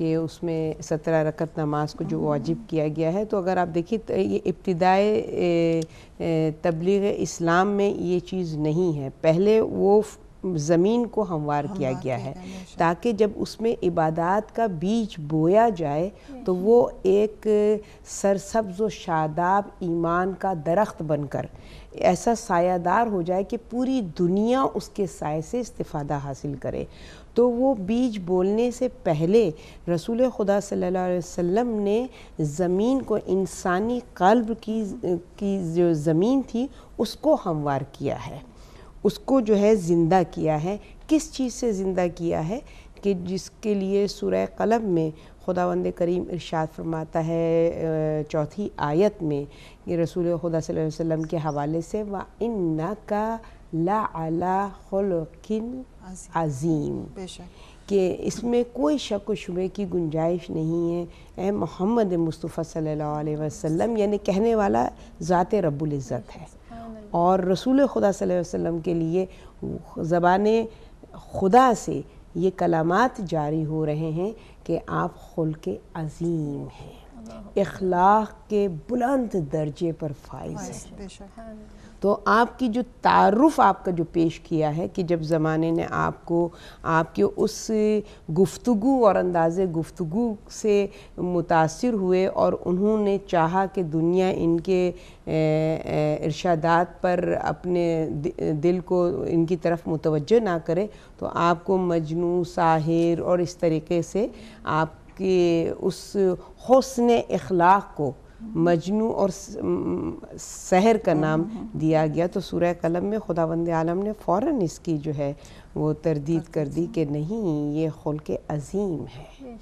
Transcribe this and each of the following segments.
کہ اس میں 17 رکعت نماز کو جو واجب کیا گیا ہے. تو اگر آپ دیکھیں یہ ابتدائے تبلیغ اسلام میں یہ چیز نہیں ہے. پہلے وہ زمین کو ہموار کیا گیا ہے تاکہ جب اس میں عبادات کا بیج بویا جائے تو وہ ایک سرسبز و شاداب ایمان کا درخت بن کر ایسا سایہ دار ہو جائے کہ پوری دنیا اس کے سائے سے استفادہ حاصل کرے. تو وہ بیج بولنے سے پہلے رسول خدا صلی اللہ علیہ وسلم نے زمین کو، انسانی قلب کی جو زمین تھی اس کو ہموار کیا ہے، اس کو جو ہے زندہ کیا ہے. کس چیز سے زندہ کیا ہے؟ کہ جس کے لیے سورہ قلم میں خداوند کریم ارشاد فرماتا ہے 4 آیت میں کہ رسول خدا صلی اللہ علیہ وسلم کے حوالے سے وَإِنَّكَ لَعَلَىٰ خُلُقٍ عَظِيمٍ، کہ اس میں کوئی شک و شبے کی گنجائش نہیں ہے. اے محمد مصطفیٰ صلی اللہ علیہ وسلم، یعنی کہنے والا ذات رب العزت ہے، اور رسول خدا صلی اللہ علیہ وسلم کے لیے زبان خدا سے یہ کلمات جاری ہو رہے ہیں کہ آپ خلق عظیم ہیں، اخلاق کے بلند درجے پر فائز ہیں. تو آپ کی جو تعارف آپ کا جو پیش کیا ہے کہ جب زمانے نے آپ کو آپ کے اس گفتگو اور انداز گفتگو سے متاثر ہوئے اور انہوں نے چاہا کہ دنیا ان کے ارشادات پر اپنے دل کو ان کی طرف متوجہ نہ کرے، تو آپ کو مجنوں، ساحر اور اس طریقے سے آپ کے اس حسن اخلاق کو مجنوں اور سحر کا نام دیا گیا. تو سورہ قلم میں خداوند عالم نے فوراً اس کی جو ہے وہ تردید کر دی کہ نہیں، یہ خلق عظیم ہے،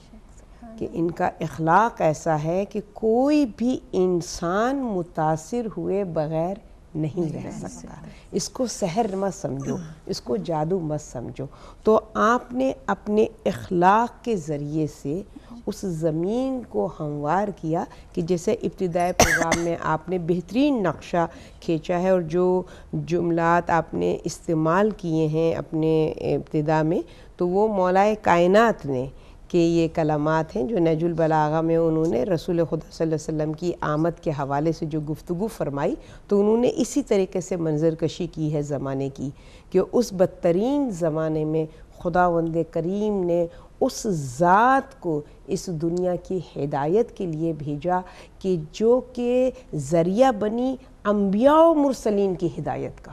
کہ ان کا اخلاق ایسا ہے کہ کوئی بھی انسان متاثر ہوئے بغیر نہیں رہ سکتا. اس کو سحر مت سمجھو، اس کو جادو مت سمجھو. تو آپ نے اپنے اخلاق کے ذریعے سے اس زمین کو ہموار کیا کہ جیسے ابتدائی پروگرام میں آپ نے بہترین نقشہ کھینچا ہے، اور جو جملات آپ نے استعمال کیے ہیں اپنے ابتدا میں، تو وہ مولائے کائنات نے کہ یہ کلمات ہیں جو نہج البلاغہ میں انہوں نے رسول خدا صلی اللہ علیہ وسلم کی آمد کے حوالے سے جو گفتگو فرمائی، تو انہوں نے اسی طریقے سے منظر کشی کی ہے زمانے کی، کہ اس بدترین زمانے میں خداوند کریم نے اس ذات کو اس دنیا کی ہدایت کے لیے بھیجا کہ جو کہ ذریعہ بنی انبیاء و مرسلین کی ہدایت کا،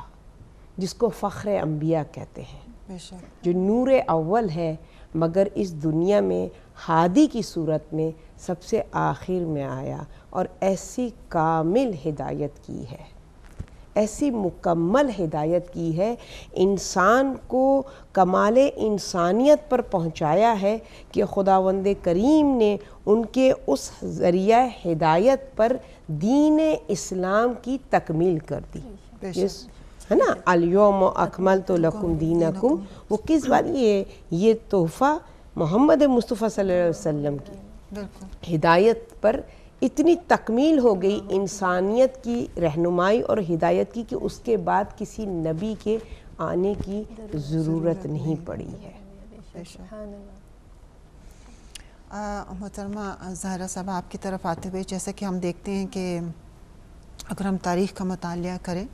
جس کو فخر انبیاء کہتے ہیں، جو نور اول ہے مگر اس دنیا میں ہادی کی صورت میں سب سے آخر میں آیا، اور ایسی کامل ہدایت کی ہے، ایسی مکمل ہدایت کی ہے، انسان کو کمال انسانیت پر پہنچایا ہے کہ خداوند کریم نے ان کے اس ذریعہ ہدایت پر دین اسلام کی تکمیل کر دی. ہے نا، الیوم اکملت لکم دینکم، وہ کس بات یہ تحفہ محمد مصطفیٰ صلی اللہ علیہ وسلم کی ہدایت پر اتنی تکمیل ہو گئی انسانیت کی رہنمائی اور ہدایت کی کہ اس کے بعد کسی نبی کے آنے کی ضرورت نہیں پڑی ہے. محترمہ زہرا صاحب، آپ کی طرف آتے ہوئے جیسا کہ ہم دیکھتے ہیں کہ اگر ہم تاریخ کا مطالعہ کریں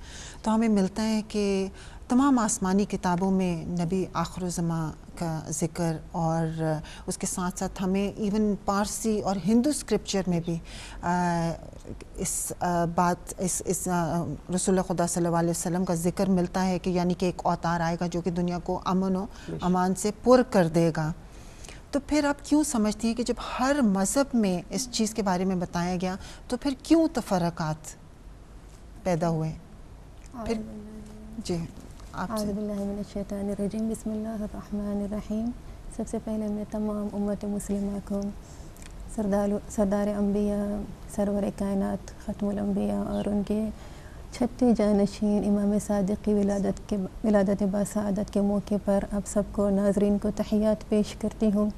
تو ہمیں ملتا ہے کہ تمام آسمانی کتابوں میں نبی آخر الزمان کا ذکر، اور اس کے ساتھ ساتھ ہمیں ایون پارسی اور ہندو اسکرپچر میں بھی اس رسول خدا صلی اللہ علیہ وسلم کا ذکر ملتا ہے کہ یعنی کہ ایک اوتار آئے گا جو کہ دنیا کو امن و امان سے پر کر دے گا. تو پھر آپ کیوں سمجھتی ہیں کہ جب ہر مذہب میں اس چیز کے بارے میں بتایا گیا تو پھر کیوں تفرقات پیدا ہوئے؟ پھر جی اعوذ باللہ من الشیطان الرجیم، بسم اللہ الرحمن الرحیم. سب سے پہلے میں تمام امت مسلمہ کو سردار انبیاء، سرور کائنات، ختم الانبیاء اور ان کے چھٹے جانشین امام صادق کی ولادت باسعادت کے موقع پر آپ سب کو ناظرین کو تحیات پیش کرتی ہوں.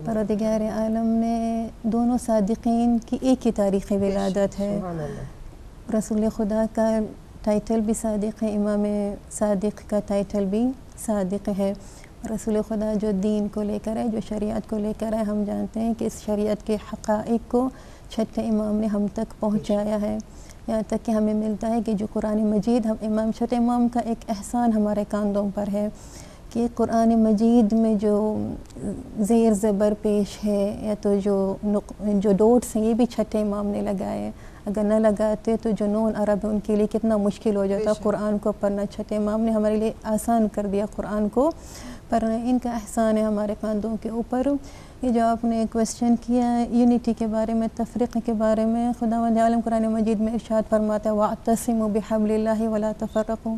پروردگار عالم نے دونوں صادقین کی ایک ہی تاریخ ولادت ہے. رسول خدا کا ٹائٹل بھی صادق ہے، امام صادق کا ٹائٹل بھی صادق ہے. رسول خدا جو دین کو لے کر ہے, جو شریعت کو لے کر ہے, ہم جانتے ہیں کہ اس شریعت کے حقائق کو چھٹے امام نے ہم تک پہنچایا ہے. یہاں تک کہ ہمیں ملتا ہے کہ جو قرآن مجید ہم چھٹے امام کا ایک احسان ہمارے کاندھوں پر ہے کہ قرآن مجید میں جو زیر زبر پیش ہے یا تو جو ڈوٹس ہیں یہ بھی چھٹے امام نے لگائے. اگر نہ لگاتے تو جو نون عرب ان کے لیے کتنا مشکل ہو جاتا قرآن کو پڑھنا. چھٹے امام نے ہمارے لیے آسان کر دیا قرآن کو پڑھنا. ان کا احسان ہے ہمارے کاندھوں کے اوپر. یہ جو آپ نے کویسچن کیا یونٹی کے بارے میں, تفریق کے بارے میں, خداوند عالم قرآن مجید میں ارشاد فرماتا ہے وَاعْتَصِمُوا بِحَبْلِ اللَّهِ وَلَا تَفَرَّقُوا,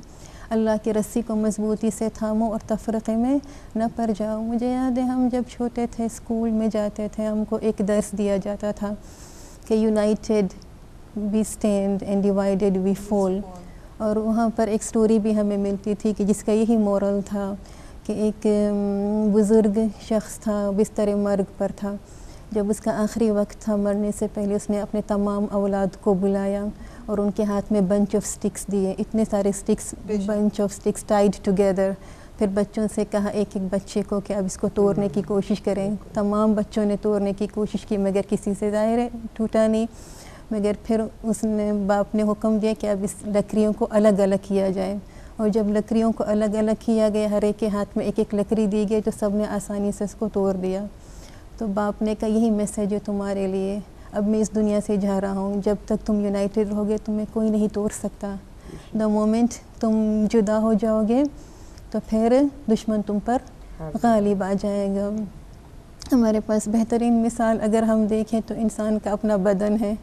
اللہ کی رسی کو مضبوطی سے تھامو اور تفرقے میں نہ پڑ جاؤ. مجھے یاد ہے ہم جب چھوٹے تھے اسکول میں جاتے تھے ہم کو ایک درس دیا جاتا تھا کہ united we stand and divided we fall, اور وہاں پر ایک سٹوری بھی ہمیں ملتی تھی کہ جس کا یہی مورل تھا کہ ایک بزرگ شخص تھا بستر مرگ پر تھا. جب اس کا آخری وقت تھا مرنے سے پہلے اس نے اپنے تمام اولاد کو بلایا اور ان کے ہاتھ میں بنچ آف سٹکس دیے, اتنے سارے sticks, bunch of sticks tied together. پھر بچوں سے کہا ایک ایک بچے کو کہ اب اس کو توڑنے کی کوشش کریں. تمام بچوں نے توڑنے کی کوشش کی مگر کسی سے ظاہر ہے ٹوٹا نہیں. مگر پھر اس نے باپ نے حکم دیا کہ اب اس لکڑیوں کو الگ الگ کیا جائے, اور جب لکڑیوں کو الگ الگ کیا گیا ہر ایک کے ہاتھ میں ایک ایک لکڑی دی گئی تو سب نے آسانی سے اس کو توڑ دیا. تو باپ نے کہا یہی میسیج ہے تمہارے لیے, اب میں اس دنیا سے جا رہا ہوں, جب تک تم یونائٹڈ رہو گے تمہیں کوئی نہیں توڑ سکتا. دا مومنٹ تم جدا ہو جاؤ گے تو پھر دشمن تم پر غالب آ جائے گا. ہمارے پاس بہترین مثال اگر ہم دیکھیں تو انسان کا اپنا بدن ہے.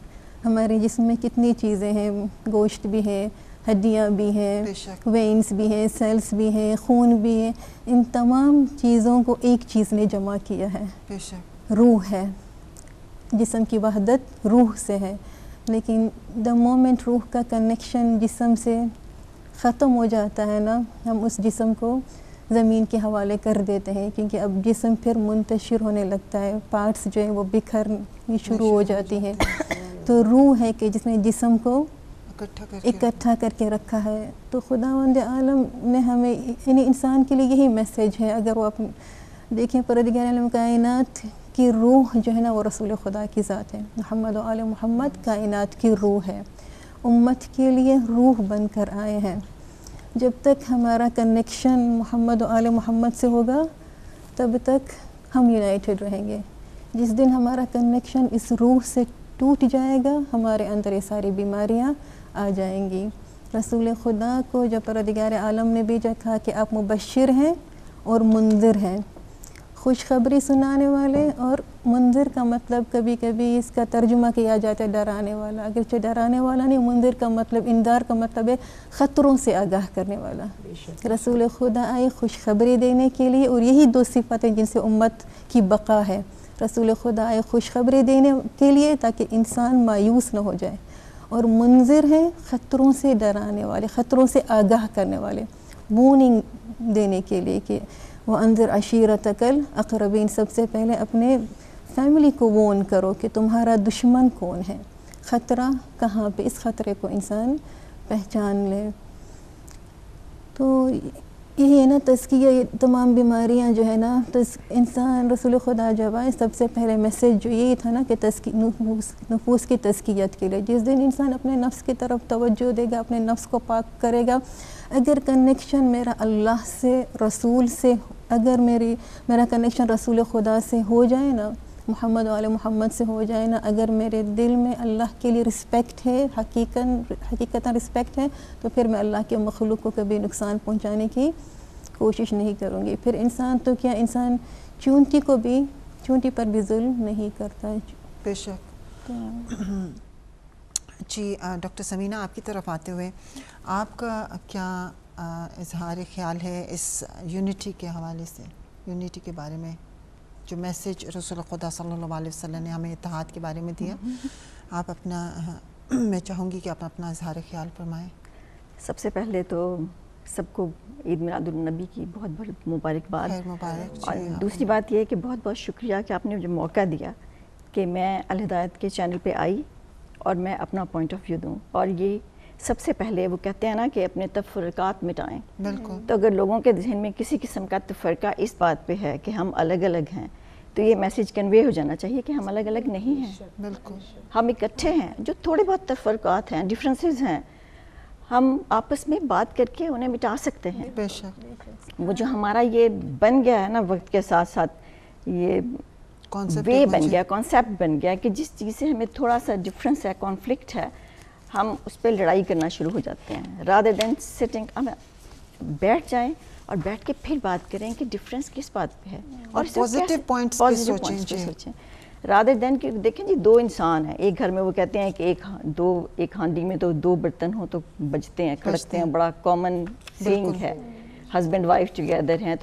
ہمارے جسم میں کتنی چیزیں ہیں, گوشت بھی ہے, ہڈیاں بھی ہیں, وینس بھی ہیں, سیلز بھی ہیں, خون بھی ہے. ان تمام چیزوں کو ایک چیز نے جمع کیا ہے, روح ہے. جسم کی وحدت روح سے ہے, لیکن دا مومنٹ روح کا کنیکشن جسم سے ختم ہو جاتا ہے نا, ہم اس جسم کو زمین کے حوالے کر دیتے ہیں, کیونکہ اب جسم پھر منتشر ہونے لگتا ہے, پارٹس جو ہیں وہ بکھرنی شروع ہو جاتی ہیں. تو روح ہے کہ جس نے جسم کو اکٹھا کر کے رکھا ہے. تو خداوند عالم نے ہمیں یعنی انسان کے لیے یہی میسیج ہے. اگر وہ دیکھیں پروردگار عالم کائنات کی روح جو ہے نا وہ رسول خدا کی ذات ہے. محمد و آل محمد کائنات کی روح ہے, امت کے لیے روح بن کر آئے ہیں. جب تک ہمارا کنیکشن محمد و آل محمد سے ہوگا تب تک ہم یونائٹڈ رہیں گے. جس دن ہمارا کنیکشن اس روح سے ٹوٹ جائے گا ہمارے اندر یہ ساری بیماریاں آ جائیں گی. رسول خدا کو جب پروردگار عالم نے بھیجا کہا کہ آپ مبشر ہیں اور منذر ہیں, خوشخبری سنانے والے. اور منذر کا مطلب کبھی کبھی اس کا ترجمہ کیا جاتا ہے ڈرانے والا, اگرچہ ڈرانے والا نہیں, منذر کا مطلب انذار کا مطلب ہے خطروں سے آگاہ کرنے والا. رسول خدا آئے خوشخبری دینے کے لیے, اور یہی دو صفتیں جن سے امت کی بقا ہے. رسول خدا آئے خوشخبری دینے کے لیے تاکہ انسان مایوس نہ ہو جائے, اور منذر ہیں خطروں سے ڈرانے والے, خطروں سے آگاہ کرنے والے, وارننگ دینے کے لیے کہ وَأَنذِرْ عَشِيرَتَكَ الْأَقْرَبِينَ. سب سے پہلے اپنے فیملی کو وارن کرو کہ تمہارا دشمن کون ہے, خطرہ کہاں پہ, اس خطرے کو انسان پہچان لے. تو یہی ہے نا تزکیہ. یہ تمام بیماریاں جو ہے نا انسان رسول خدا جب آئے سب سے پہلے میسیج جو یہی تھا نا کہ نفوس کی تزکیت کے لیے. جس دن انسان اپنے نفس کی طرف توجہ دے گا, اپنے نفس کو پاک کرے گا, اگر کنیکشن میرا اللہ سے, رسول سے, اگر میرا کنیکشن رسول خدا سے ہو جائے نا, محمد و آل محمد سے ہو جائے نا, اگر میرے دل میں اللہ کے لیے رسپیکٹ ہے, حقیقتاً رسپیکٹ ہے, تو پھر میں اللہ کے مخلوق کو کبھی نقصان پہنچانے کی کوشش نہیں کروں گی. پھر انسان تو کیا, انسان چونٹی پر بھی ظلم نہیں کرتا. بے شک. جی ڈاکٹر سمینہ, آپ کی طرف آتے ہوئے آپ کا کیا اظہار خیال ہے اس یونٹی کے حوالے سے, یونٹی کے بارے میں جو میسیج رسول خدا صلی اللہ علیہ وسلم نے ہمیں اتحاد کے بارے میں دیا؟ آپ اپنا, میں چاہوں گی کہ آپ اپنا اظہار خیال فرمائیں. سب سے پہلے تو سب کو عید میلاد النبی کی بہت بہت مبارکباد. اور دوسری بات یہ کہ بہت بہت شکریہ کہ آپ نے مجھے موقع دیا کہ میں الہدایت کے چینل پہ آئی اور میں اپنا پوائنٹ آف ویو دوں. اور یہ سب سے پہلے وہ کہتے ہیں نا کہ اپنے تفرقات مٹائیں. بالکل. تو اگر لوگوں کے ذہن میں کسی قسم کا تفرقہ اس بات پہ ہے کہ ہم الگ الگ ہیں تو یہ میسیج کنوے ہو جانا چاہیے کہ ہم الگ الگ نہیں ہیں. بالکل. ہم اکٹھے ہیں. جو تھوڑے بہت تفرقات ہیں, ڈفرینسز ہیں, ہم آپس میں بات کر کے انہیں مٹا سکتے ہیں. بے شک. وہ جو ہمارا یہ بن گیا ہے نا وقت کے ساتھ ساتھ یہ وے بن گیا, کانسیپٹ بن گیا کہ جس چیز سے ہمیں تھوڑا سا ڈفرینس ہے, کانفلکٹ ہے, ہم اس پہ لڑائی کرنا شروع ہو جاتے ہیں. رادر دین سٹنگ, ہم بیٹھ جائیں اور بیٹھ کے پھر بات کریں کہ ڈفرینس کس بات پہ ہے اور پازیٹیو پوائنٹس پہ سوچیں. رادر دین کہ دیکھیں جی دو انسان ہیں ایک گھر میں, وہ کہتے ہیں کہ ایک ہانڈی میں تو دو برتن ہوں تو بجتے ہیں, کھڑکتے ہیں, بڑا کامن سینگ ہے. ہسبینڈ وائف ٹوگیدر ہیں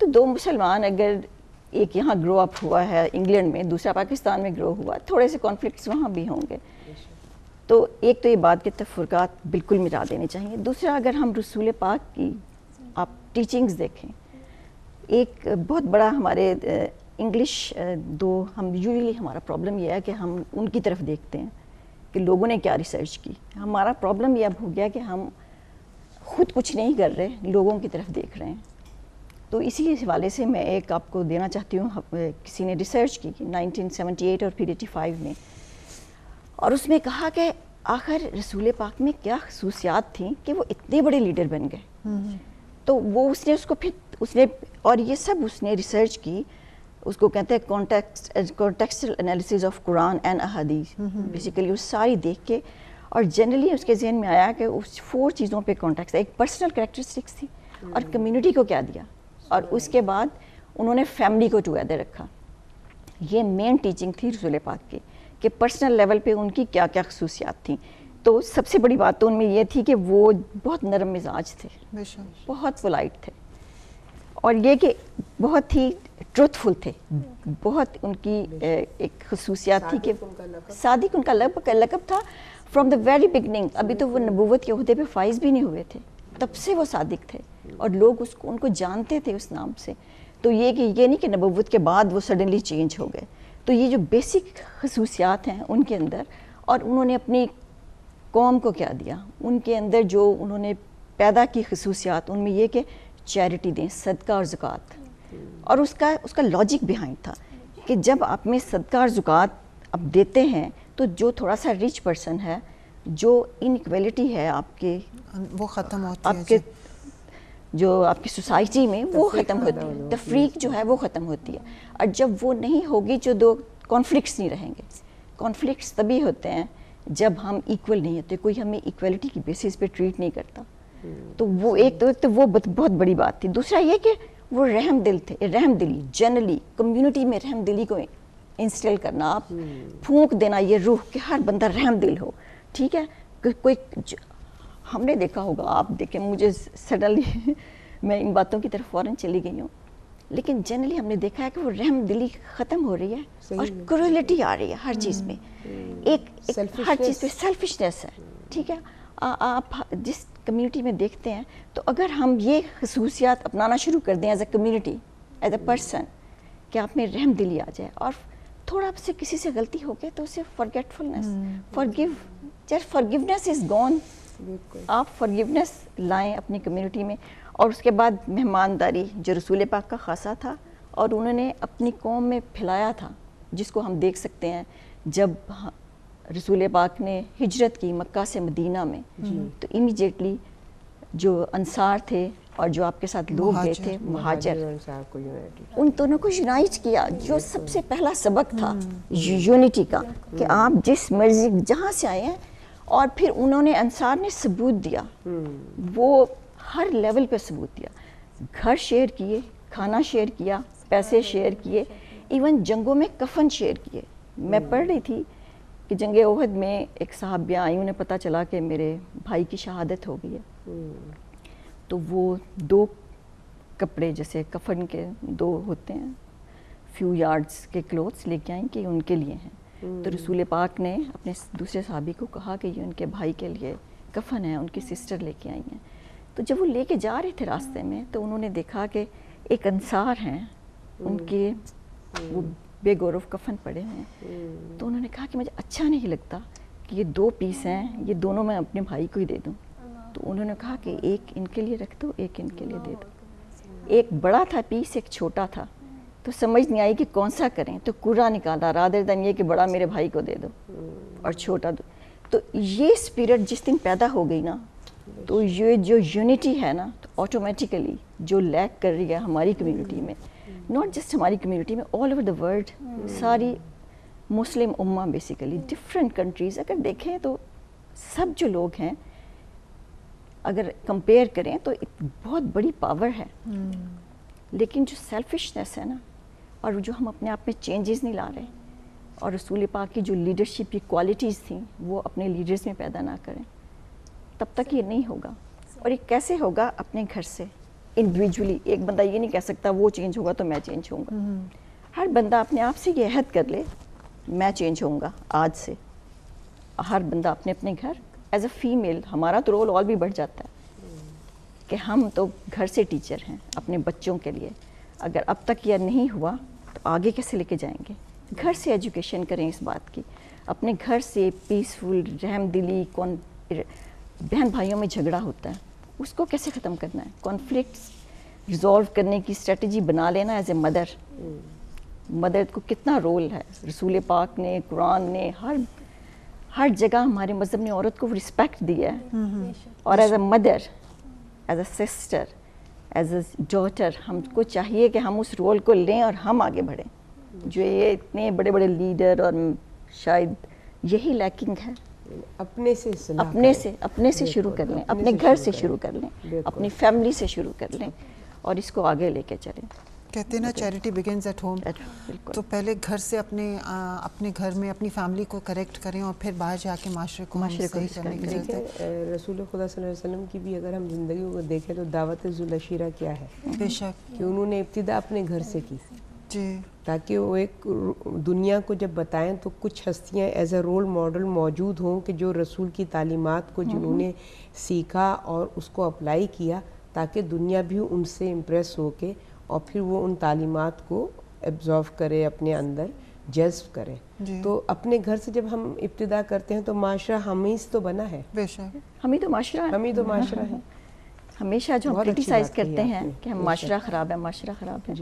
تو دو مسلمان اگر ایک یہاں گرو اپ ہوا ہے انگلینڈ میں, دوسرا پاکستان میں گرو ہوا, تھوڑے سے کانفلکٹس وہاں بھی ہوں گے. تو ایک تو یہ بات کہ تفرقات بالکل مٹا دینے چاہیے. دوسرا اگر ہم رسول پاک کی آپ ٹیچنگز دیکھیں, ایک بہت بڑا ہمارے انگلش ہم یوزلی ہمارا پرابلم یہ ہے کہ ہم ان کی طرف دیکھتے ہیں کہ لوگوں نے کیا ریسرچ کی. ہمارا پرابلم یہ اب ہو گیا کہ ہم خود کچھ نہیں کر رہے, لوگوں کی طرف دیکھ رہے ہیں. تو اسی حوالے سے میں ایک آپ کو دینا چاہتی ہوں, کسی نے ریسرچ کی 1978 اور پھر 85 میں, اور اس میں کہا کہ آخر رسول پاک میں کیا خصوصیات تھیں کہ وہ اتنے بڑے لیڈر بن گئے. تو وہ اس نے اور یہ سب اس نے ریسرچ کی, اس کو کہتے ہیں contextual analysis of Quran and احادیث. بیسیکلی وہ ساری دیکھ کے, اور جنرلی اس کے ذہن میں آیا کہ اس 4 چیزوں پہ کانٹیکس, ایک پرسنل کریکٹرسٹکس تھی اور کمیونٹی کو کیا دیا, اور اس کے بعد انہوں نے فیملی کو ٹوگیدر رکھا. یہ مین ٹیچنگ تھی رسول پاک کی کہ پرسنل لیول پہ ان کی کیا کیا خصوصیات تھیں. تو سب سے بڑی بات تو ان میں یہ تھی کہ وہ بہت نرم مزاج تھے, بہت پولائٹ تھے, اور یہ کہ بہت ہی ٹروتھفل تھے. بہت ان کی ایک خصوصیات تھی کہ صادق ان کا لقب تھا فرام دا ویری بگننگ. ابھی تو وہ نبوت کے عہدے پہ فائز بھی نہیں ہوئے تھے, تب سے وہ صادق تھے اور لوگ ان کو جانتے تھے اس نام سے. تو یہ نہیں کہ نبوت کے بعد وہ سڈنلی چینج ہو گئے. تو یہ جو بیسک خصوصیات ہیں ان کے اندر, اور انہوں نے اپنی قوم کو کیا دیا, ان کے اندر جو انہوں نے پیدا کی خصوصیات, ان میں یہ کہ چیریٹی دیں, صدقہ اور زکوٰۃ. اور اس کا لاجک بیہائنڈ تھا کہ جب آپ میں صدقہ اور زکوٰۃ آپ دیتے ہیں تو جو تھوڑا سا ریچ پرسن ہے, جو انیکویلٹی ہے آپ کے, وہ ختم ہوتی ہے, آپ کے جو آپ کی سوسائٹی میں وہ ختم ہوتی ہے, تفریق جو ہے وہ ختم ہوتی ہے. اور جب وہ نہیں ہوگی جو دو کانفلکٹس نہیں رہیں گے. کانفلکٹس تبھی ہوتے ہیں جب ہم ایکول نہیں ہوتے, کوئی ہمیں ایکویلٹی کی بیسس پہ ٹریٹ نہیں کرتا. تو وہ ایک تو وہ بہت بڑی بات تھی. دوسرا یہ کہ وہ رحم دل تھے, رحم دلی, جنرلی کمیونٹی میں رحم دلی کو انسٹل کرنا, آپ پھونک دینا یہ روح کہ ہر بندہ رحم دل ہو. ٹھیک ہے, کوئی ہم نے دیکھا ہوگا, آپ دیکھیں, مجھے سڈنلی میں ان باتوں کی طرف فوراً چلی گئی ہوں, لیکن جنرلی ہم نے دیکھا ہے کہ وہ رحم دلی ختم ہو رہی ہے اور کرولیٹی آ رہی ہے ہر چیز میں. ایک ہر چیز پہ سیلفشنیس ہے. ٹھیک ہے, آپ جس کمیونٹی میں دیکھتے ہیں, تو اگر ہم یہ خصوصیات اپنانا شروع کر دیں as a community, as a person, کہ آپ میں رحم دلی آ جائے, اور تھوڑا آپ سے کسی سے غلطی ہو گئی تو اسے فارگیٹفلنس, فارگیونیس از گون. آپ فارگیونیس لائیں اپنی کمیونٹی میں. اور اس کے بعد مہمانداری جو رسول پاک کا خاصہ تھا, اور انہوں نے اپنی قوم میں پھیلایا تھا, جس کو ہم دیکھ سکتے ہیں جب رسول پاک نے ہجرت کی مکہ سے مدینہ میں, تو امیجیٹلی جو انصار تھے اور جو آپ کے ساتھ لوگ گئے تھے مہاجر, ان دونوں کو یونائٹ کیا. جو سب سے پہلا سبق تھا یونٹی کا, کہ آپ جس مرضی جہاں سے آئے ہیں, اور پھر انہوں نے انصار نے ثبوت دیا, وہ ہر لیول پہ ثبوت دیا. گھر شیئر کیے, کھانا شیئر کیا, پیسے شیئر کیے, ایون جنگوں میں کفن شیئر کیے. میں پڑھ رہی تھی کہ جنگ احد میں ایک صحابیہ آئی, انہیں پتہ چلا کہ میرے بھائی کی شہادت ہو گئی ہے, تو وہ 2 کپڑے جیسے کفن کے 2 ہوتے ہیں, فیو یارڈز کے کلوتھس لے کے آئیں کہ ان کے لیے ہیں. تو رسول پاک نے اپنے دوسرے صحابی کو کہا کہ یہ ان کے بھائی کے لیے کفن ہے, ان کی سسٹر لے کے آئی ہیں. تو جب وہ لے کے جا رہے تھے راستے میں, تو انہوں نے دیکھا کہ ایک انصار ہیں, ان کے وہ بے گورو کفن پڑے ہیں. تو انہوں نے کہا کہ مجھے اچھا نہیں لگتا کہ یہ 2 پیس ہیں، یہ دونوں میں اپنے بھائی کو ہی دے دوں. تو انہوں نے کہا کہ ایک ان کے لیے رکھ دو، ایک ان کے لیے دے دو. ایک بڑا تھا پیس، ایک چھوٹا تھا، تو سمجھ نہیں آئی کہ کون سا کریں، تو کرا نکالا رادر دین یہ کہ بڑا میرے بھائی کو دے دو اور چھوٹا دو. تو یہ اسپرٹ جس دن پیدا ہو گئی نا، تو یہ جو یونٹی ہے نا، تو آٹومیٹیکلی جو لیک کر رہی ہے ہماری کمیونٹی میں، ناٹ جسٹ ہماری کمیونٹی میں، آل اوور دا ورلڈ، ساری مسلم امہ بیسیکلی ڈفرینٹ کنٹریز اگر دیکھیں تو سب جو لوگ ہیں اگر کمپیئر کریں تو بہت بڑی پاور ہے. لیکن جو سیلفشنس ہے نا، اور جو ہم اپنے آپ میں چینجز نہیں لا رہے، اور رسول پاک کی جو لیڈرشپ کی کوالٹیز تھیں وہ اپنے لیڈرز میں پیدا نہ کریں، تب تک یہ نہیں ہوگا. اور یہ کیسے ہوگا؟ اپنے گھر سے انڈیویجولی. ایک بندہ یہ نہیں کہہ سکتا وہ چینج ہوگا تو میں چینج ہوں گا. ہر بندہ اپنے آپ سے یہ عہد کر لے میں چینج ہوں گا آج سے. ہر بندہ اپنے اپنے گھر، ایز اے فیمیل ہمارا تو رول اور بھی بڑھ جاتا ہے کہ ہم تو گھر سے ٹیچر ہیں اپنے بچوں کے لیے. اگر اب تک یہ نہیں ہوا تو آگے کیسے لے کے جائیں گے؟ گھر سے ایجوکیشن کریں اس بات کی. اپنے گھر سے پیسفل، رحم دلی. بہن بھائیوں میں جھگڑا ہوتا ہے، اس کو کیسے ختم کرنا ہے؟ کانفلکٹس ریزالو کرنے کی اسٹریٹجی بنا لینا ایز اے مدر. مدر کو کتنا رول ہے، رسول پاک نے، قرآن نے، ہر جگہ ہمارے مذہب نے عورت کو رسپیکٹ دیا ہے. اور as a mother, as a sister, as a daughter ہم کو چاہیے کہ ہم اس رول کو لیں اور ہم آگے بڑھیں. جو یہ اتنے بڑے بڑے لیڈر، اور شاید یہی لیکنگ ہے. اپنے سے شروع کر لیں، اپنے گھر سے شروع کر لیں، اپنی فیملی سے شروع کر لیں اور اس کو آگے لے کے چلیں. کہتے ہیں نا چیریٹی بگنز ایٹ ہوم. تو پہلے گھر سے اپنے گھر میں اپنی فیملی کو کریکٹ کریں اور پھر باہر جا کے معاشرے کو صحیح کرنے کی ضرورت ہے. رسول خدا صلی اللہ علیہ وسلم کی بھی اگر ہم زندگی کو دیکھیں تو دعوت ذوالعشیرہ کیا ہے؟ بے شک کہ انہوں نے ابتدا اپنے گھر سے کی جی، تاکہ وہ ایک دنیا کو جب بتائیں تو کچھ ہستیاں ایز اے رول ماڈل موجود ہوں کہ جو رسول کی تعلیمات کو جنہوں نے سیکھا اور اس کو اپلائی کیا، تاکہ دنیا بھی ان سے امپریس ہو کے اور پھر وہ ان تعلیمات کو ایبزارو کرے، اپنے اندر جذب کرے. تو اپنے گھر سے جب ہم ابتدا کرتے ہیں تو معاشرہ ہمیں تو بنا ہے. بے شک ہم ہی تو معاشرہ ہے. ہمیشہ جو ہم کرٹیسائز کرتے ہیں کہ ہم معاشرہ خراب ہے، معاشرہ خراب ہے،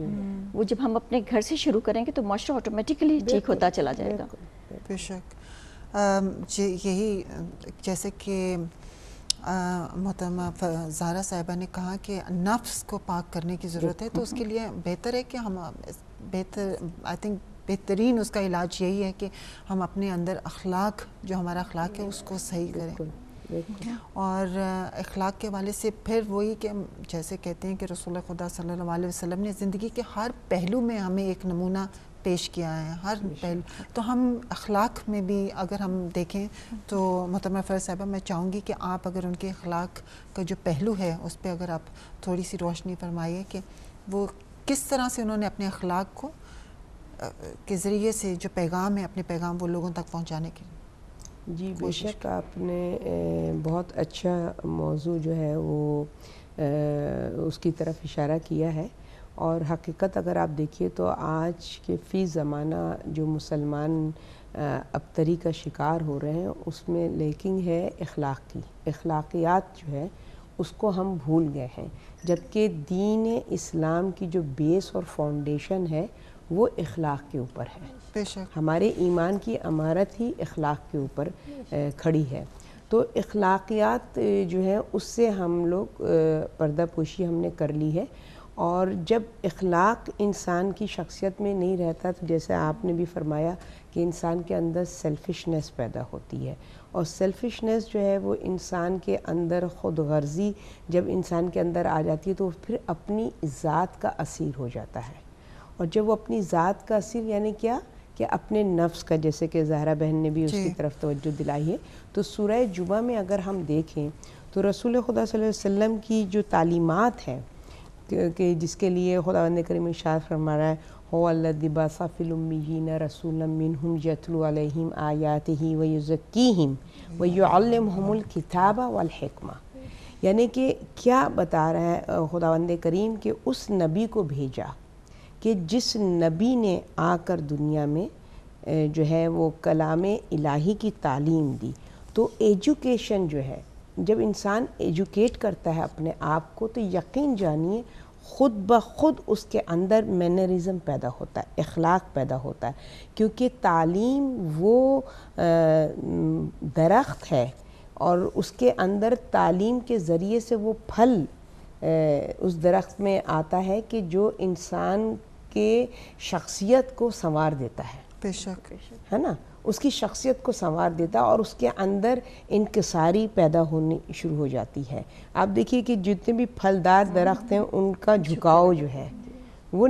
وہ جب ہم اپنے گھر سے شروع کریں گے تو معاشرہ آٹومیٹکلی ٹھیک ہوتا چلا جائے گا. بے شک. یہی جیسے کہ محترمہ زہرا صاحبہ نے کہا کہ نفس کو پاک کرنے کی ضرورت ہے، تو اس کے لیے بہتر ہے کہ ہم آئی تھنک بہترین اس کا علاج یہی ہے کہ ہم اپنے اندر اخلاق، جو ہمارا اخلاق ہے اس کو صحیح کریں. اور اخلاق کے حوالے سے پھر وہی کہ جیسے کہتے ہیں کہ رسول خدا صلی اللہ علیہ وسلم نے زندگی کے ہر پہلو میں ہمیں ایک نمونہ پیش کیا ہے، ہر پہلو. تو ہم اخلاق میں بھی اگر ہم دیکھیں تو محترمہ فیض صاحبہ میں چاہوں گی کہ آپ اگر ان کے اخلاق کا جو پہلو ہے اس پہ اگر آپ تھوڑی سی روشنی فرمائیے کہ وہ کس طرح سے انہوں نے اپنے اخلاق کو کے ذریعے سے جو پیغام ہے، اپنے پیغام وہ لوگوں تک پہنچانے کے. جی بے شک آپ نے بہت اچھا موضوع جو ہے وہ اس کی طرف اشارہ کیا ہے. اور حقیقت اگر آپ دیکھیے تو آج کے فی زمانہ جو مسلمان ابتری کا شکار ہو رہے ہیں اس میں لیکنگ ہے اخلاق کی. اخلاقیات جو ہے اس کو ہم بھول گئے ہیں، جبکہ دین اسلام کی جو بیس اور فاؤنڈیشن ہے وہ اخلاق کے اوپر ہے. بے شک ہمارے ایمان کی عمارت ہی اخلاق کے اوپر کھڑی ہے. تو اخلاقیات جو ہیں اس سے ہم لوگ پردہ پوشی ہم نے کر لی ہے. اور جب اخلاق انسان کی شخصیت میں نہیں رہتا تو جیسے آپ نے بھی فرمایا کہ انسان کے اندر سیلفشنس پیدا ہوتی ہے، اور سیلفشنس جو ہے وہ انسان کے اندر خود غرضی جب انسان کے اندر آ جاتی ہے تو پھر اپنی ذات کا اسیر ہو جاتا ہے. اور جب وہ اپنی ذات کا اسیر یعنی کیا کہ اپنے نفس کا، جیسے کہ زہرا بہن نے بھی اس کی طرف توجہ دلائی ہے. تو سورہ جمعہ میں اگر ہم دیکھیں تو رسول خدا صلی اللہ علیہ وسلم کی جو تعلیمات ہیں کہ جس کے لیے خداوند کریم ارشاد فرما رہا ہے هو الذی بعث فی الامیین رسولا منہم یتلو علیہم آیاتہ ویزکیہم ویعلمہم الکتاب والحکمہ. یعنی کہ کیا بتا رہا ہے خداوند کریم کہ اس نبی کو بھیجا کہ جس نبی نے آ کر دنیا میں جو ہے وہ کلام الہی کی تعلیم دی. تو ایجوکیشن جو ہے، جب انسان ایجوکیٹ کرتا ہے اپنے آپ کو تو یقین جانیے خود بخود اس کے اندر مینرزم پیدا ہوتا ہے، اخلاق پیدا ہوتا ہے، کیونکہ تعلیم وہ درخت ہے اور اس کے اندر تعلیم کے ذریعے سے وہ پھل اس درخت میں آتا ہے کہ جو انسان کے شخصیت کو سنوار دیتا ہے. بے شک ہے نا، اس کی شخصیت کو سنوار دیتا اور اس کے اندر انکساری پیدا ہونی شروع ہو جاتی ہے. آپ دیکھیے کہ جتنے بھی پھلدار درخت ہیں ان کا جھکاؤ جو ہے وہ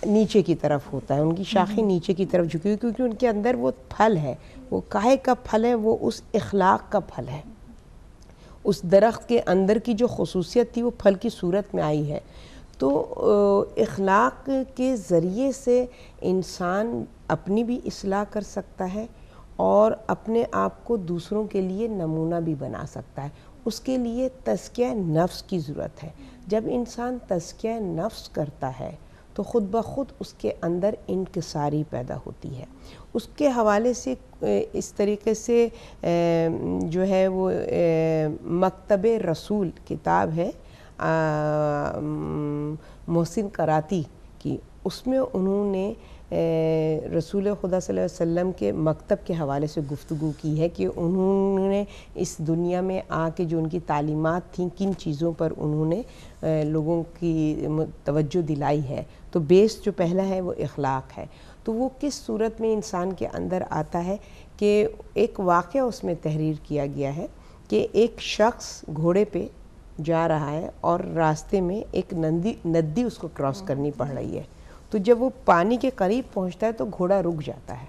نیچے کی طرف ہوتا ہے، ان کی شاخیں نیچے کی طرف جھکی ہوئی، کیونکہ ان کے اندر وہ پھل ہے. وہ کاہے کا پھل ہے؟ وہ اس اخلاق کا پھل ہے. اس درخت کے اندر کی جو خصوصیت تھی وہ پھل کی صورت میں آئی ہے. تو اخلاق کے ذریعے سے انسان اپنی بھی اصلاح کر سکتا ہے اور اپنے آپ کو دوسروں کے لیے نمونہ بھی بنا سکتا ہے. اس کے لیے تزکیہ نفس کی ضرورت ہے. جب انسان تزکیہ نفس کرتا ہے تو خود بخود اس کے اندر انکساری پیدا ہوتی ہے. اس کے حوالے سے اس طریقے سے جو ہے وہ مکتب رسول کتاب ہے محسن قراتی کی، اس میں انہوں نے رسول خدا صلی اللہ علیہ وسلم کے مکتب کے حوالے سے گفتگو کی ہے کہ انہوں نے اس دنیا میں آ کے جو ان کی تعلیمات تھیں کن چیزوں پر انہوں نے لوگوں کی توجہ دلائی ہے. تو بیس جو پہلا ہے وہ اخلاق ہے. تو وہ کس صورت میں انسان کے اندر آتا ہے کہ ایک واقعہ اس میں تحریر کیا گیا ہے کہ ایک شخص گھوڑے پہ جا رہا ہے اور راستے میں ایک ندی اس کو کراس کرنی پڑ رہی ہے. تو جب وہ پانی کے قریب پہنچتا ہے تو گھوڑا رک جاتا ہے.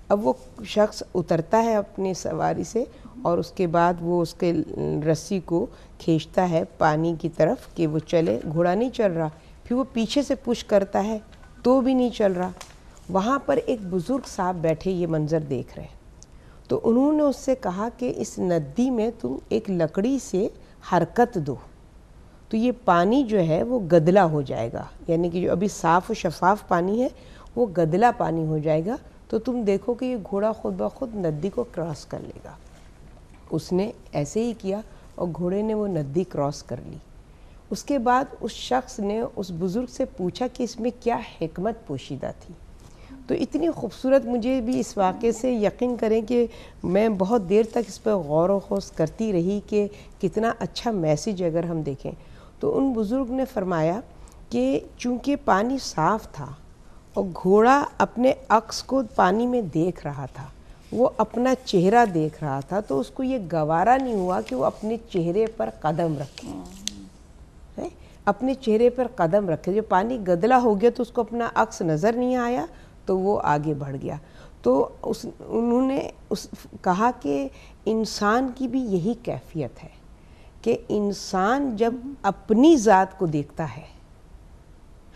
اب وہ شخص اترتا ہے اپنی سواری سے اور اس کے بعد وہ اس کے رسی کو کھینچتا ہے پانی کی طرف کہ وہ چلے. گھوڑا نہیں چل رہا. پھر وہ پیچھے سے پش کرتا ہے تو بھی نہیں چل رہا. وہاں پر ایک بزرگ صاحب بیٹھے یہ منظر دیکھ رہے. تو انہوں نے اس سے کہا کہ اس ندی میں تم ایک لکڑی سے حرکت دو تو یہ پانی جو ہے وہ گدلا ہو جائے گا، یعنی کہ جو ابھی صاف و شفاف پانی ہے وہ گدلا پانی ہو جائے گا. تو تم دیکھو کہ یہ گھوڑا خود بخود ندی کو کراس کر لے گا. اس نے ایسے ہی کیا اور گھوڑے نے وہ ندی کراس کر لی. اس کے بعد اس شخص نے اس بزرگ سے پوچھا کہ اس میں کیا حکمت پوشیدہ تھی. تو اتنی خوبصورت، مجھے بھی اس واقعے سے یقین کریں کہ میں بہت دیر تک اس پہ غور و خوض کرتی رہی کہ کتنا اچھا میسیج اگر ہم دیکھیں. تو ان بزرگ نے فرمایا کہ چونکہ پانی صاف تھا اور گھوڑا اپنے عکس کو پانی میں دیکھ رہا تھا، وہ اپنا چہرہ دیکھ رہا تھا، تو اس کو یہ گوارا نہیں ہوا کہ وہ اپنے چہرے پر قدم رکھے. اپنے چہرے پر قدم رکھے. جو پانی گدلا ہو گیا تو اس کو اپنا عکس نظر نہیں آیا تو وہ آگے بڑھ گیا. تو انہوں نے کہا کہ انسان کی بھی یہی کیفیت ہے کہ انسان جب اپنی ذات کو دیکھتا ہے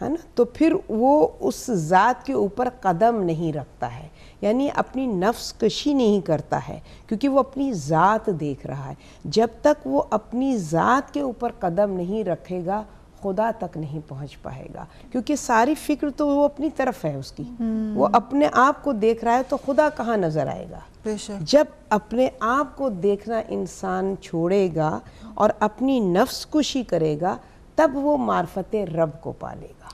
نا تو پھر وہ اس ذات کے اوپر قدم نہیں رکھتا ہے، یعنی اپنی نفس کشی نہیں کرتا ہے کیونکہ وہ اپنی ذات دیکھ رہا ہے. جب تک وہ اپنی ذات کے اوپر قدم نہیں رکھے گا خدا تک نہیں پہنچ پائے گا، کیونکہ ساری فکر تو وہ اپنی طرف ہے اس کی. وہ اپنے آپ کو دیکھ رہا ہے تو خدا کہاں نظر آئے گا؟ جب اپنے آپ کو دیکھنا انسان چھوڑے گا اور اپنی نفس کشی کرے گا تب وہ معرفت رب کو پالے گا.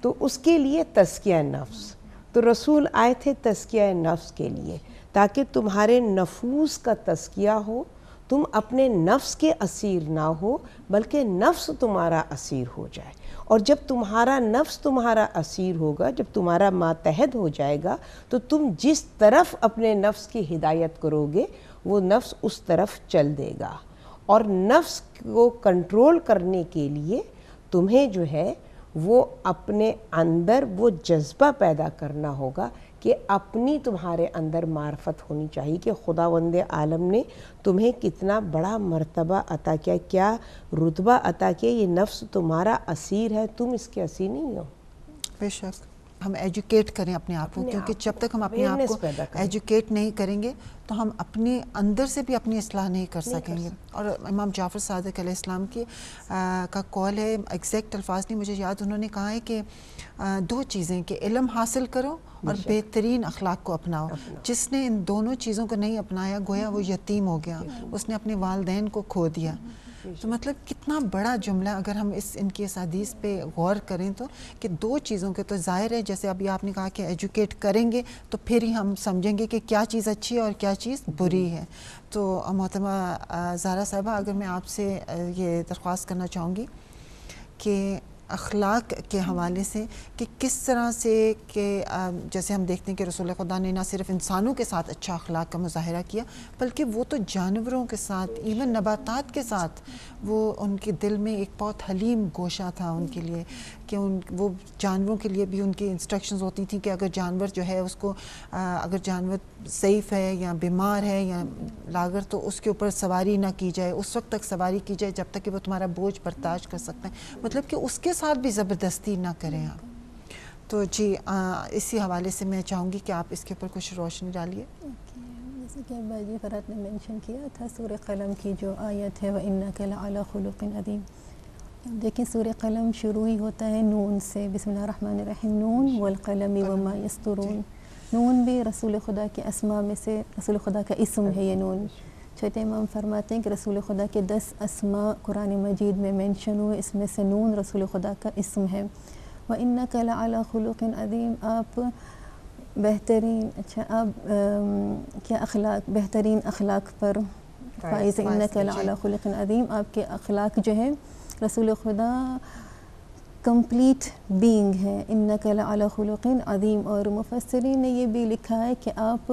تو اس کے لیے تزکیہ نفس. تو رسول آئے تھے تزکیہ نفس کے لیے تاکہ تمہارے نفوس کا تزکیہ ہو، تم اپنے نفس کے اسیر نہ ہو بلکہ نفس تمہارا اسیر ہو جائے. اور جب تمہارا نفس تمہارا اسیر ہوگا، جب تمہارا ماتحت ہو جائے گا تو تم جس طرف اپنے نفس کی ہدایت کرو گے وہ نفس اس طرف چل دے گا. اور نفس کو کنٹرول کرنے کے لیے تمہیں جو ہے وہ اپنے اندر وہ جذبہ پیدا کرنا ہوگا کہ اپنی تمہارے اندر معرفت ہونی چاہیے کہ خداوند عالم نے تمہیں کتنا بڑا مرتبہ عطا کیا، کیا رتبہ عطا کیا. یہ نفس تمہارا اسیر ہے، تم اس کے اسیر نہیں ہو. بے شک. ہم ایجوکیٹ کریں اپنے آپ کو, کیونکہ جب تک ہم اپنے آپ کو ایجوکیٹ نہیں کریں گے تو ہم اپنے اندر سے بھی اپنی اصلاح نہیں کر سکیں گے. اور امام جعفر صادق علیہ السلام کی کا قول ہے, ایگزیکٹ الفاظ نہیں مجھے یاد, انہوں نے کہا ہے کہ 2 چیزیں, کہ علم حاصل کرو اور بہترین اخلاق کو اپناؤ. جس نے ان دونوں چیزوں کو نہیں اپنایا گویا وہ یتیم ہو گیا, اس نے اپنے والدین کو کھو دیا. تو مطلب کتنا بڑا جملہ, اگر ہم ان کی اس حدیث پہ غور کریں تو, کہ 2 چیزوں کے, تو ظاہر ہے جیسے ابھی آپ نے کہا کہ ایجوکیٹ کریں گے تو پھر ہی ہم سمجھیں گے کہ کیا چیز اچھی ہے اور کیا چیز بری ہے. تو محترمہ زہرا صاحبہ, اگر میں آپ سے یہ درخواست کرنا چاہوں گی کہ اخلاق کے حوالے سے کہ کس طرح سے, کہ جیسے ہم دیکھتے ہیں کہ رسول خدا نے نہ صرف انسانوں کے ساتھ اچھا اخلاق کا مظاہرہ کیا, بلکہ وہ تو جانوروں کے ساتھ, ایون نباتات کے ساتھ, وہ ان کے دل میں ایک بہت حلیم گوشہ تھا ان کے لیے, کہ وہ جانوروں کے لیے بھی ان کی انسٹرکشنز ہوتی تھیں کہ اگر جانور جو ہے اس کو, اگر جانور ضعیف ہے یا بیمار ہے یا لاغر, تو اس کے اوپر سواری نہ کی جائے, اس وقت تک سواری کی جائے جب تک کہ وہ تمہارا بوجھ برداشت کر سکتا ہے, مطلب کہ اس کے ساتھ بھی زبردستی نہ کریں آپ. تو جی اسی حوالے سے میں چاہوں گی کہ آپ اس کے اوپر کچھ روشنی ڈالیے. جیسے کہ باجی فرات نے مینشن کیا تھا سورہ قلم کی جو آیت ہے وَإِنَّكَ لَعَلَى خُلُقٍ عَظِيمٍ, دیکھیں سورہ قلم شروع ہی ہوتا ہے نون سے, بسم اللہ الرحمن الرحیم, نون والقلم وما یسطرون. نون بھی رسول خدا کے اسماء میں سے, رسول خدا کا اسم ہے یہ نون. چھوٹے امام فرماتے ہیں کہ رسول خدا کے 10 اسماء قرآن مجید میں مینشن ہوئے, اس میں سے نون رسول خدا کا اسم ہے. وَإِنَّكَ لَعَلَى خُلُقٍ عَظِيمٍ, آپ بہترین, اچھا آپ کیا اخلاق, بہترین اخلاق پر فائز. إِنَّكَ لَعَلَى خُلُقٍ عَظِيمٍ, آپ کے اخلاق جو ہے رسول خدا کمپلیٹ بینگ ہے. إِنَّكَ لَعَلَى خُلُقٍ عَظِيمٍ, اور مفسرین نے یہ بھی لکھا ہے کہ آپ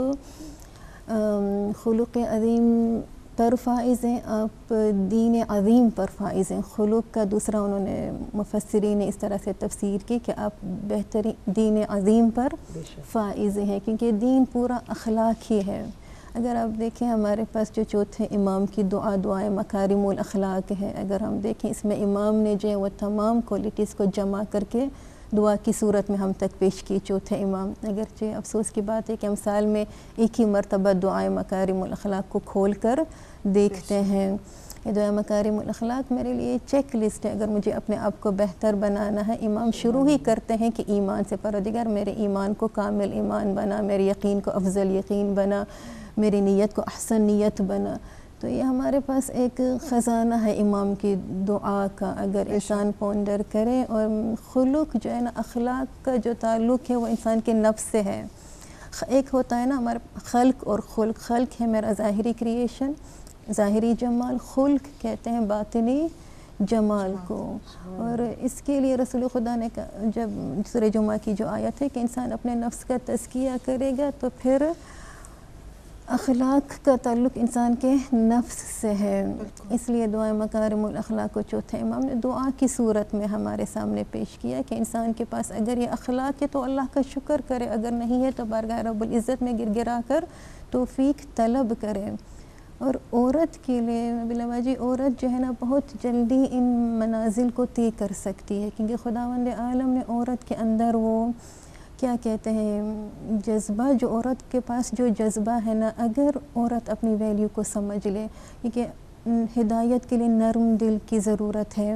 خلق عظیم پر فائز ہیں, آپ دین عظیم پر فائز ہیں. خلق کا دوسرا انہوں نے مفسرین نے اس طرح سے تفسیر کی کہ آپ بہترین دین عظیم پر فائز ہیں, کیونکہ دین پورا اخلاق ہی ہے. اگر آپ دیکھیں ہمارے پاس جو چوتھے امام کی دعائے مکارم الاخلاق ہے, اگر ہم دیکھیں اس میں امام نے جو ہے وہ تمام کوالٹیز کو جمع کر کے دعا کی صورت میں ہم تک پیش کی. چوتھے امام, اگرچہ افسوس کی بات ہے کہ ہم سال میں ایک ہی مرتبہ دعائے مکارم الاخلاق کو کھول کر دیکھتے ہیں. یہ دعائے مکارم الاخلاق میرے لیے چیک لسٹ ہے, اگر مجھے اپنے آپ کو بہتر بنانا ہے. امام شروع ہی کرتے ہیں کہ ایمان سے, پروردگار میرے ایمان کو کامل ایمان بنا, میرے یقین کو افضل یقین بنا, میری نیت کو احسن نیت بنا. تو یہ ہمارے پاس ایک خزانہ ہے امام کی دعا کا, اگر انسان پونڈر کرے. اور خلق جو ہے نا, اخلاق کا جو تعلق ہے وہ انسان کے نفس سے ہے. ایک ہوتا ہے نا ہمارے خلق اور خلق. خلق ہے میرا ظاہری کریشن, ظاہری جمال. خلق کہتے ہیں باطنی جمال کو. اور اس کے لیے رسول خدا نے جب سورہ جمعہ کی جو آیت ہے کہ انسان اپنے نفس کا تزکیہ کرے گا, تو پھر اخلاق کا تعلق انسان کے نفس سے ہے. اس لیے دعائے مکارم الاخلاق کو چوتھے امام نے دعا کی صورت میں ہمارے سامنے پیش کیا کہ انسان کے پاس اگر یہ اخلاق ہے تو اللہ کا شکر کرے, اگر نہیں ہے تو بارگاہ رب العزت میں گر گرا کر توفیق طلب کرے. اور عورت کے لیے نبیلہ باجی, عورت جو ہے نا بہت جلدی ان منازل کو طے کر سکتی ہے, کیونکہ خداوند عالم نے عورت کے اندر وہ کیا کہتے ہیں جذبہ, جو عورت کے پاس جو جذبہ ہے نا, اگر عورت اپنی ویلیو کو سمجھ لے, کیونکہ ہدایت کے لیے نرم دل کی ضرورت ہے.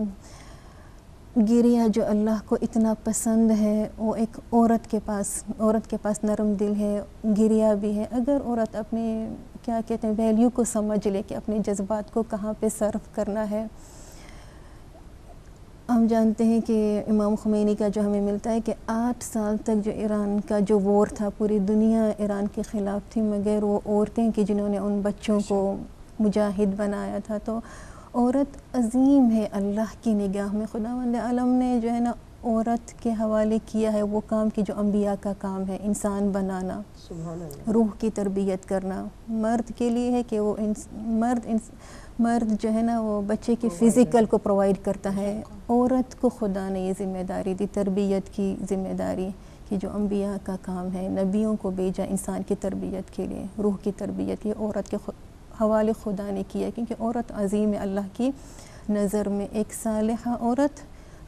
گریہ جو اللہ کو اتنا پسند ہے وہ ایک عورت کے پاس نرم دل ہے, گریہ بھی ہے. اگر عورت اپنی کیا کہتے ہیں ویلیو کو سمجھ لے کہ اپنے جذبات کو کہاں پہ صرف کرنا ہے. ہم جانتے ہیں کہ امام خمینی کا جو ہمیں ملتا ہے کہ 8 سال تک جو ایران کا جو وار تھا, پوری دنیا ایران کے خلاف تھی, مگر وہ عورتیں کہ جنہوں نے ان بچوں کو مجاہد بنایا تھا. تو عورت عظیم ہے اللہ کی نگاہ میں. خداوند عالم نے جو ہے نا عورت کے حوالے کیا ہے وہ کام کہ جو انبیاء کا کام ہے, انسان بنانا, روح کی تربیت کرنا. مرد کے لیے ہے کہ وہ مرد جو ہے نا وہ بچے کے فزیکل کو پرووائڈ کرتا ہے. عورت کو خدا نے یہ ذمہ داری دی, تربیت کی ذمہ داری, کہ جو انبیاء کا کام ہے, نبیوں کو بھیجا انسان کی تربیت کے لیے, روح کی تربیت, یہ عورت کے حوالے خدا نے کیا, کیونکہ عورت عظیم ہے اللہ کی نظر میں. ایک صالحہ عورت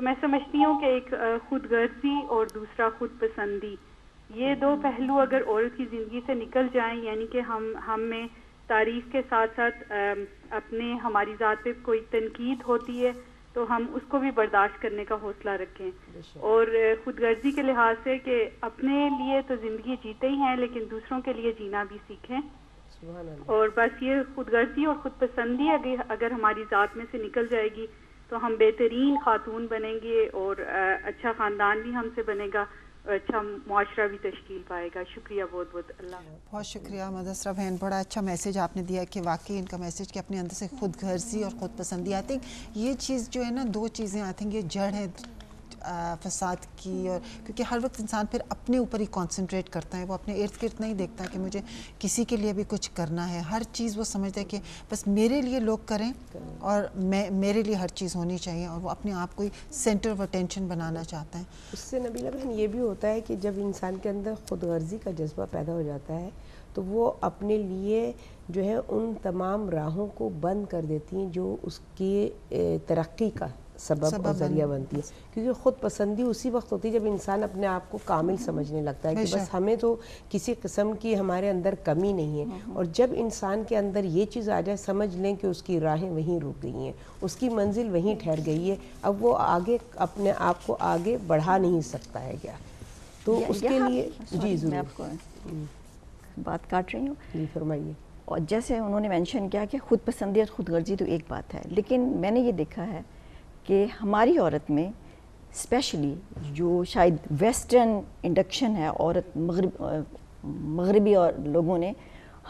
تو میں سمجھتی ہوں کہ ایک خود غرضی اور دوسرا خود پسندی، یہ دو پہلو اگر عورت کی زندگی سے نکل جائیں، یعنی کہ ہم میں تعریف کے ساتھ ساتھ اپنے ہماری ذات پہ کوئی تنقید ہوتی ہے تو ہم اس کو بھی برداشت کرنے کا حوصلہ رکھیں، اور خود غرضی کے لحاظ سے کہ اپنے لیے تو زندگی جیتے ہی ہیں لیکن دوسروں کے لیے جینا بھی سیکھیں، اور بس یہ خود غرضی اور خود پسندی اگر ہماری ذات میں سے نکل جائے گی تو ہم بہترین خاتون بنیں گے، اور اچھا خاندان بھی ہم سے بنے گا، اچھا معاشرہ بھی تشکیل پائے گا. شکریہ بہت بہت. اللہ بہت شکریہ مدثرہ بہن، بڑا اچھا میسیج آپ نے دیا کہ واقعی ان کا میسیج کہ اپنے اندر سے خود غرضی اور خود پسندی. آئی تھنک یہ چیز جو ہے نا، دو چیزیں آئی تھنک یہ جڑ ہے فساد کی، اور کیونکہ ہر وقت انسان پھر اپنے اوپر ہی کانسنٹریٹ کرتا ہے، وہ اپنے ارد گرد نہیں دیکھتا کہ مجھے کسی کے لیے بھی کچھ کرنا ہے. ہر چیز وہ سمجھتا ہے کہ بس میرے لیے لوگ کریں اور میرے لیے ہر چیز ہونی چاہیے، اور وہ اپنے آپ کو ہی سینٹر آف اٹینشن بنانا چاہتا ہے. اس سے نبیلہ بہن یہ بھی ہوتا ہے کہ جب انسان کے اندر خود غرضی کا جذبہ پیدا ہو جاتا ہے تو وہ اپنے لیے جو ہے ان تمام راہوں کو بند کر دیتی ہیں جو اس کی ترقی کا سبب اور ذریعہ بنتی ہے، کیونکہ خود پسندی اسی وقت ہوتی ہے جب انسان اپنے آپ کو کامل سمجھنے لگتا ہے کہ بس ہمیں تو کسی قسم کی ہمارے اندر کمی نہیں ہے. اور جب انسان کے اندر یہ چیز آ جائے، سمجھ لیں کہ اس کی راہیں وہیں رک گئی ہیں، اس کی منزل وہیں ٹھہر گئی ہے، اب وہ آگے اپنے آپ کو آگے بڑھا نہیں سکتا ہے کیا. تو اس کے لیے جی ضرور. میں آپ کو بات کاٹ رہی ہوں. جی فرمائیے. اور جیسے انہوں نے مینشن کیا کہ خود پسندی اور خود غرضی تو ایک بات ہے، لیکن میں نے یہ دیکھا ہے کہ ہماری عورت میں اسپیشلی جو شاید ویسٹرن انڈکشن ہے عورت مغربی اور لوگوں نے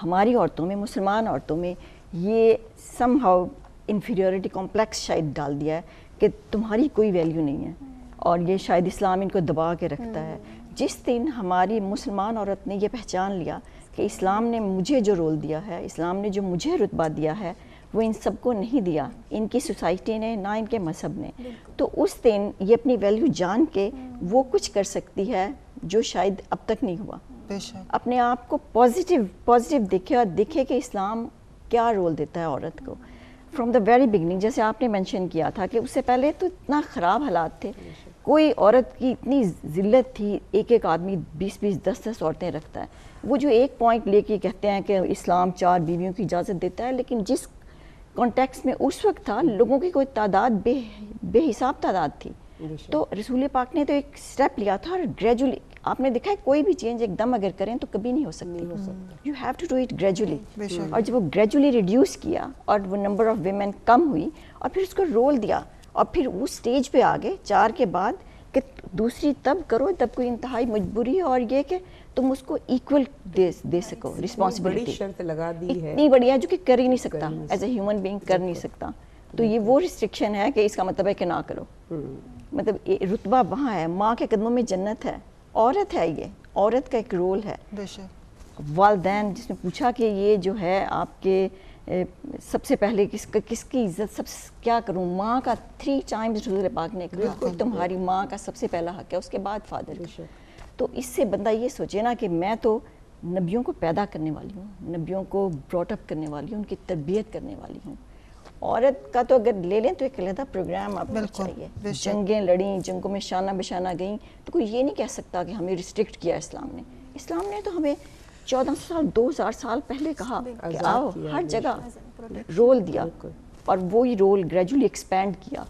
ہماری عورتوں میں، مسلمان عورتوں میں یہ سم ہاؤ انفیریورٹی کمپلیکس شاید ڈال دیا ہے کہ تمہاری کوئی ویلیو نہیں ہے، اور یہ شاید اسلام ان کو دبا کے رکھتا ہے. جس دن ہماری مسلمان عورت نے یہ پہچان لیا کہ اسلام نے مجھے جو رول دیا ہے، اسلام نے جو مجھے رتبہ دیا ہے، وہ ان سب کو نہیں دیا، ان کی سوسائٹی نے، نہ ان کے مذہب نے، تو اس دن یہ اپنی ویلیو جان کے وہ کچھ کر سکتی ہے جو شاید اب تک نہیں ہوا. اپنے آپ کو پازیٹیو دیکھے اور دیکھے کہ اسلام کیا رول دیتا ہے عورت کو فرام دا ویری بگننگ. جیسے آپ نے مینشن کیا تھا کہ اس سے پہلے تو اتنا خراب حالات تھے، کوئی عورت کی اتنی ذلت تھی، ایک آدمی 20 10 عورتیں رکھتا ہے. وہ جو ایک پوائنٹ لے کے کہتے ہیں کہ اسلام 4 بیویوں کی اجازت دیتا ہے، لیکن جس کانٹیکس میں اس وقت تھا لوگوں کی کوئی تعداد بے حساب تعداد تھی. تو رسول پاک نے تو ایک سٹیپ لیا تھا، اور گریجولی آپ نے دیکھا ہے کوئی بھی چینج ایک دم اگر کریں تو کبھی نہیں ہو سکتی. You have to do it gradually. اور جب وہ گریجولی ریڈیوس کیا اور وہ نمبر آف ویمن کم ہوئی، اور پھر اس کو رول دیا، اور پھر اس سٹیج پہ آگے 4 کے بعد کہ دوسری تب کرو تب کوئی انتہائی مجبوری ہے، اور یہ کہ تم اس کو ایکول دے سکو رسپانسبلٹی. بڑی شرط لگا دی ہے، اتنی بڑی ہے جو کہ کر ہی نہیں سکتا ایز اے ہیومن بینگ، کر نہیں سکتا. تو یہ وہ ریسٹرکشن ہے کہ اس کا مطلب ہے کہ نہ کرو. مطلب رتبہ وہاں ہے، ماں کے قدموں میں جنت ہے. عورت ہے، یہ عورت کا ایک رول ہے. والدین جس نے پوچھا کہ یہ جو ہے آپ کے سب سے پہلے کس کی عزت سب کیا کروں، ماں کا 3 ٹائمز رسول پاک نے کہا تمہاری ماں کا سب سے پہلا حق ہے، اس کے بعد فادر کا. تو اس سے بندہ یہ سوچے نا کہ میں تو نبیوں کو پیدا کرنے والی ہوں، نبیوں کو براٹ اپ کرنے والی ہوں، ان کی تربیت کرنے والی ہوں. عورت کا تو اگر لے لیں تو ایک علیحدہ پروگرام آپ کو چاہیے. جنگیں لڑیں، جنگوں میں شانہ بشانہ گئیں، تو کوئی یہ نہیں کہہ سکتا کہ ہمیں ریسٹرکٹ کیا اسلام نے. اسلام نے تو ہمیں 1400 سال 2000 سال پہلے کہا کہ آؤ، ہر جگہ رول دیا، اور وہی رول گریجولی ایکسپینڈ کیا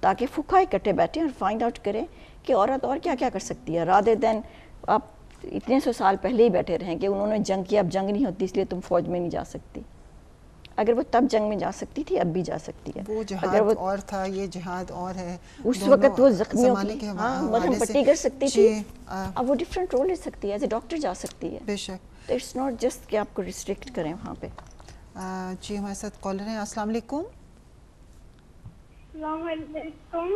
تاکہ فقہاء اکٹھے بیٹھیں اور فائنڈ آؤٹ کریں کہ عورت اور کیا کیا کر سکتی ہے، رادر دین آپ اتنے 100 سال پہلے ہی بیٹھے رہیں کہ انہوں نے جنگ کیا، اب جنگ نہیں ہوتی اس لیے تم فوج میں نہیں جا سکتی. اگر وہ تب جنگ میں جا سکتی تھی اب بھی جا سکتی ہے. وہ جہاد اور تھا، یہ جہاد اور ہے. اس وقت وہ زخمیوں کی مرہم پٹی کر سکتی تھی، اب وہ ڈفرینٹ رول لے سکتی ہے، ایز اے ڈاکٹر جا سکتی ہے. بے شک. تو اٹس ناٹ جسٹ کہ آپ کو ریسٹرکٹ کریں وہاں پہ. جی ہمارے ساتھ کالر ہیں. السلام علیکم. السلام علیکم.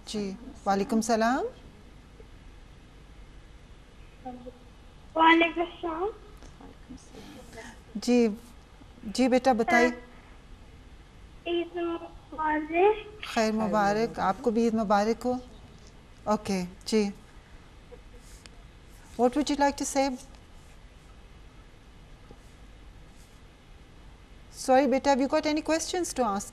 جی وعلیکم السلام. وعلیکم السلام. جی جی بیٹا بتائیے. عید مبارک. خیر مبارک، آپ کو بھی عید مبارک ہو. اوکے جی. What would you like to say? Sorry beta, have you got any questions to ask?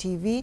TV,